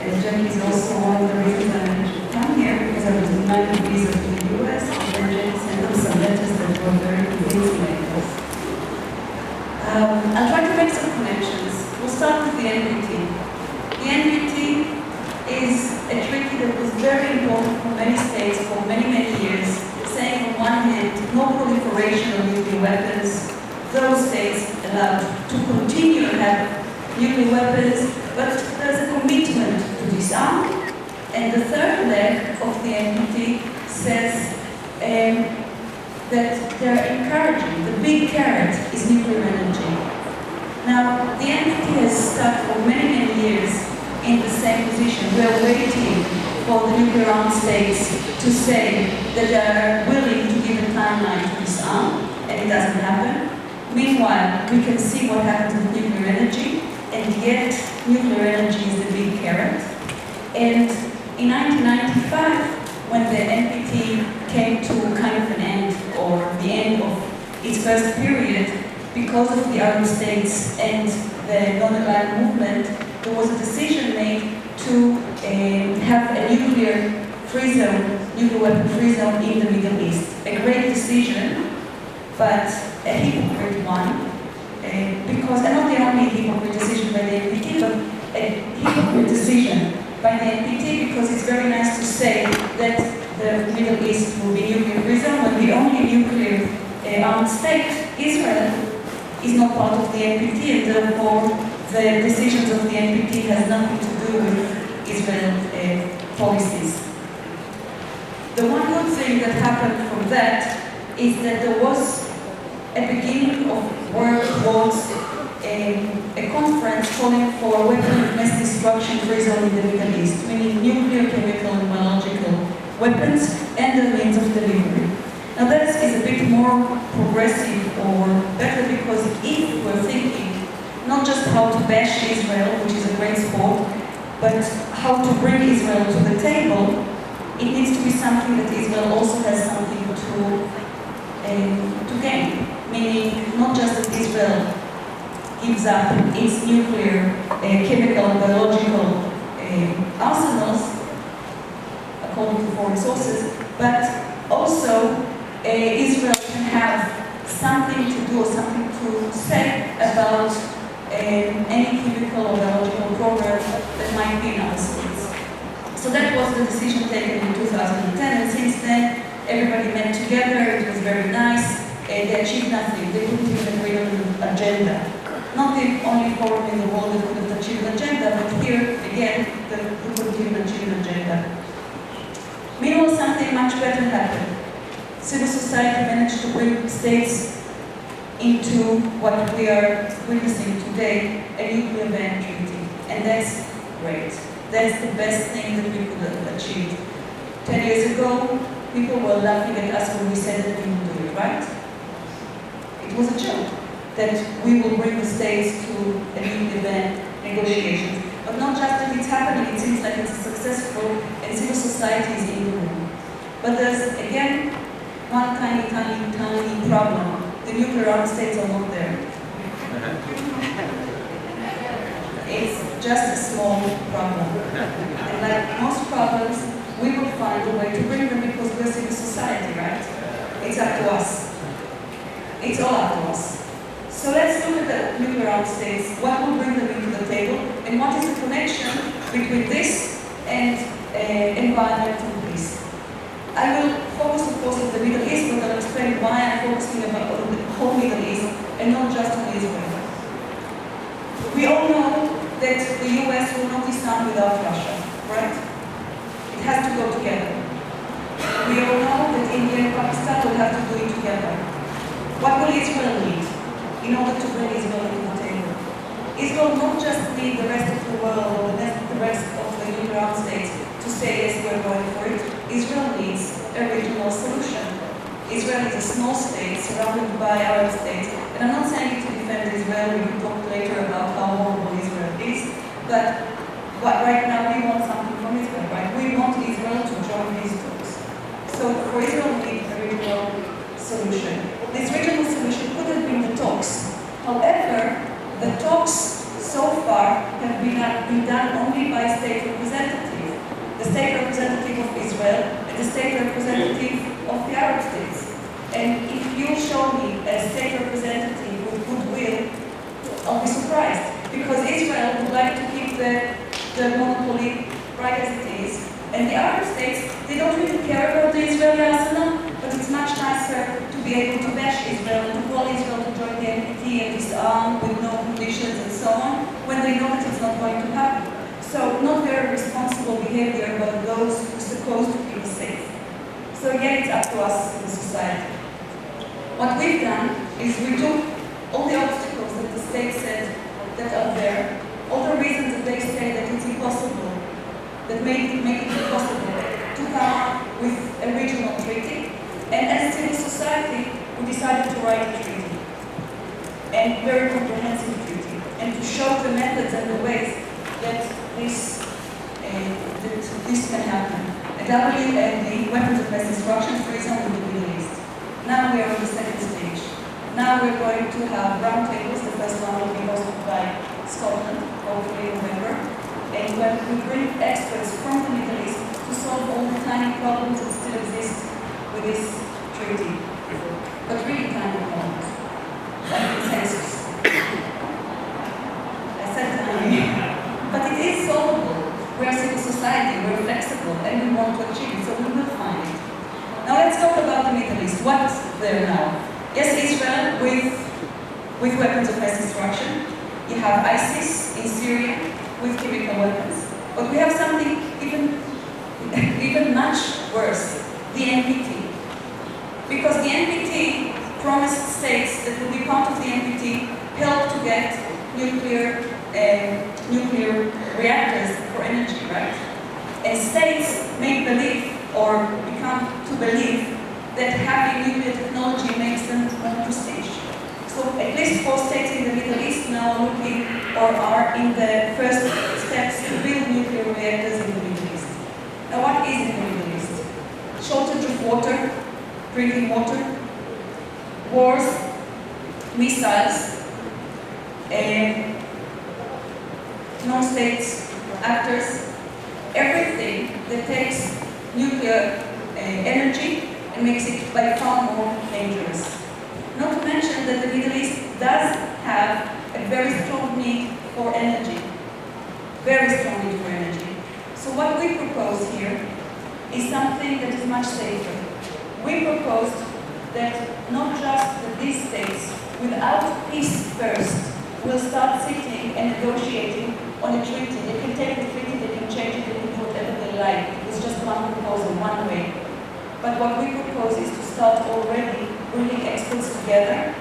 And Jackie is also one of the reasons I managed to come here, because I was demanding visa to the US, and then Jackie sent them some letters that were very convincing. I'll try to make some connections. We'll start with the NPT. The NPT is a treaty that was very important for many states for many, many years, saying on one hand, no proliferation of nuclear weapons, those states allowed to continue to have nuclear weapons, but there's a commitment to disarm. And the third leg of the NPT says that they're encouraging, the big carrot is nuclear energy. Now, the NPT has stuck for many, many years in the same position. We're waiting for the nuclear armed states to say that they are willing to give a timeline to disarm, and it doesn't happen. Meanwhile, we can see what happens with nuclear energy, and yet nuclear energy is the big carrot. And in 1995, when the NPT came to kind of an end, or the end of its first period, because of the Arab states and the non-aligned movement, there was a decision made to have a nuclear-free zone, nuclear weapon-free zone in the Middle East. A great decision, but a hypocrite one, because, and not the only hypocrite decision by the NPT, but a hypocrite decision by the NPT, because it's very nice to say that the Middle East will be nuclear-free zone, when the only nuclear armed state, Israel, is not part of the NPT, and therefore the decisions of the NPT has nothing to do with Israel policies. The one good thing that happened from that is that there was a beginning of work towards a conference calling for a weapon of mass destruction free zone in the Middle East, meaning nuclear, chemical, and biological weapons and the means of delivery. Now that is a bit more progressive or better, because if we're thinking not just how to bash Israel, which is a great sport, but how to bring Israel to the table, it needs to be something that Israel also has something to gain. Meaning not just that Israel gives up its nuclear, chemical, and biological arsenals, according to foreign sources, but also Israel can have something to do or something to say about any chemical or biological program that might be in our states. So that was the decision taken in 2010, and since then everybody met together. It was very nice. They achieved nothing. They couldn't even agree on an agenda. Not the only forum in the world that could have achieved an agenda, but here again, they couldn't even achieve an agenda. Meanwhile, something much better happened. Civil society managed to bring states into what we are witnessing today, a nuclear ban treaty. And that's great. That's the best thing that we could have achieved. 10 years ago, people were laughing at us when we said that we would do it, right? It was a joke that we will bring the states to a nuclear ban negotiations. But not just that it's happening, it seems like it's successful and civil society is in the room. But there's, again, one tiny, tiny, tiny problem. The nuclear armed states are not there. It's just a small problem. And like most problems, we will find a way to bring them because we're civil society, right? It's up to us. It's all up to us. So let's look at the nuclear armed states. What will bring them into the table? And what is the connection between this and environmental peace? I will focus, of course, on the Middle East, but I'll explain why I'm focusing on the whole Middle East and not just on Israel. We all know that the US will not disarm without Russia, right? It has to go together. We all know that India and Pakistan will have to do it together. What will Israel need in order to bring Israel to the table? Israel will not just need the rest of the world or the rest of the nuclear armed states to say yes, we're going for it. Israel needs a regional solution. Israel is a small state surrounded by Arab states. And I'm not saying it to defend Israel, we can talk later about how horrible Israel is, but right now we want something from Israel, right? We want Israel to join these talks. So for Israel, we need a regional solution. This regional solution could have been the talks. However, the talks so far have been done only by state representatives. state representative of Israel and the state representative of the Arab states. And if you show me a state representative with goodwill, I'll be surprised. Because Israel would like to keep the monopoly right as it is. And the Arab states, they don't really care about the Israeli arsenal, but it's much nicer to be able to bash Israel and to call Israel to join the NPT and disarm with no conditions and so on, when they know that it's not going to happen. So not very responsible behavior by those who are supposed to keep us safe. So again, it's up to us as a society. What we've done is we took all the obstacles that the state said that are there, all the reasons that they say that it's impossible, that make it impossible to come up with a regional treaty. And as a civil society, we decided to write a treaty, and very comprehensive treaty, and to show the methods and the ways that this can happen. The weapons of mass destruction, for example, in the Middle East. Now we are on the second stage. Now we're going to have roundtables. The first one will be hosted by Scotland, hopefully in November. And when we bring experts from the Middle East to solve all the tiny problems that still exist with this treaty. But really tiny problems. Like consensus. I said tiny. But it is solvable. We're a civil society, we're flexible, and we want to achieve it, so we will find it. Now let's talk about the Middle East. What's there now? Yes, Israel with weapons of mass destruction. You have ISIS in Syria with chemical weapons. But we have something even much worse, the NPT. Because the NPT promised states that will be part of the NPT help to get nuclear reactors for energy, right? And states make believe or become to believe that having nuclear technology makes them more prestige. So at least 4 states in the Middle East now are looking or are in the first steps to build nuclear reactors in the Middle East. Now what is in the Middle East? Shortage of water, drinking water, wars, missiles, non-state actors, everything that takes nuclear energy and makes it by far more dangerous. Not to mention that the Middle East does have a very strong need for energy. Very strong need for energy. So what we propose here is something that is much safer. We proposed that not just that these states, without peace first, will start sitting and negotiating on a treaty. They can take the treaty, they can change it, they can do whatever they like. It was just one proposal, one way. But what we propose is to start already bringing experts together